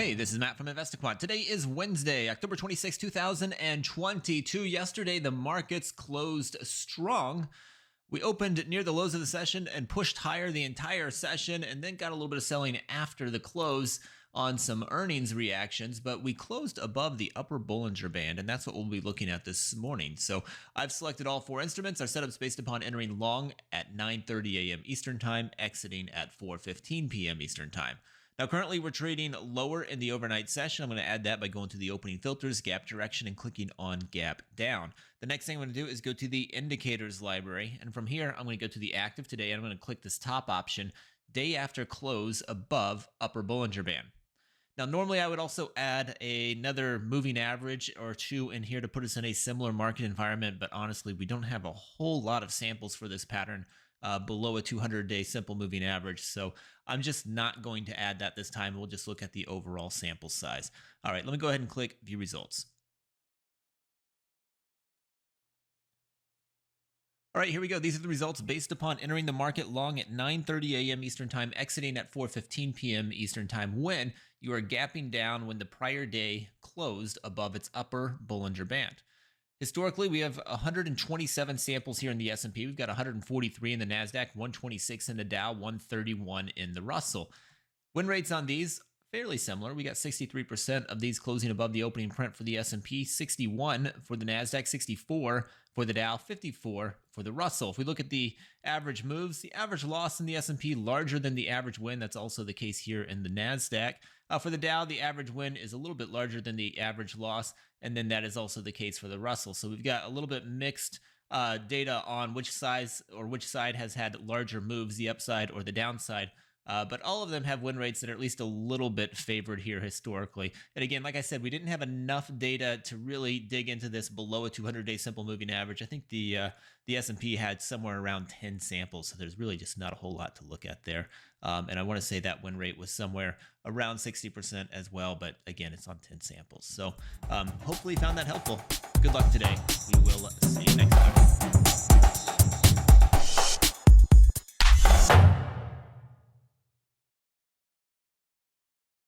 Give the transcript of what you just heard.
Hey, this is Matt from InvestiQuant. Today is Wednesday, October 26, 2022. Yesterday, the markets closed strong. We opened near the lows of the session and pushed higher the entire session and then got a little bit of selling after the close on some earnings reactions, but we closed above the upper Bollinger Band, and that's what we'll be looking at this morning. So I've selected all four instruments. Our setup's based upon entering long at 9:30 a.m. Eastern Time, exiting at 4:15 p.m. Eastern Time. Now, currently, we're trading lower in the overnight session. I'm going to add that by going to the opening filters, gap direction, and clicking on gap down. The next thing I'm going to do is go to the indicators library. And from here, I'm going to go to the active today. And I'm going to click this top option, day after close above upper Bollinger Band. Now, normally, I would also add another moving average or two in here to put us in a similar market environment. But honestly, we don't have a whole lot of samples for this pattern below a 200-day simple moving average. So I'm just not going to add that this time. We'll just look at the overall sample size. All right, let me go ahead and click View Results. All right, here we go. These are the results based upon entering the market long at 9:30 a.m. Eastern Time, exiting at 4:15 p.m. Eastern Time when you are gapping down when the prior day closed above its upper Bollinger Band. Historically, we have 127 samples here in the S&P. We've got 143 in the NASDAQ, 126 in the Dow, 131 in the Russell. Win rates on these, fairly similar. We got 63% of these closing above the opening print for the S&P, 61 for the NASDAQ, 64 for the Dow, 54 for the Russell. If we look at the average moves, the average loss in the S&P larger than the average win. That's also the case here in the NASDAQ. For the Dow, the average win is a little bit larger than the average loss, and then that is also the case for the Russell. So we've got a little bit mixed data on which side has had larger moves, the upside or the downside. But all of them have win rates that are at least a little bit favored here historically. And again, like I said, we didn't have enough data to really dig into this below a 200-day simple moving average. I think the S&P had somewhere around 10 samples, so there's really just not a whole lot to look at there. And I want to say that win rate was somewhere around 60% as well, but again, it's on 10 samples. So hopefully you found that helpful. Good luck today. We will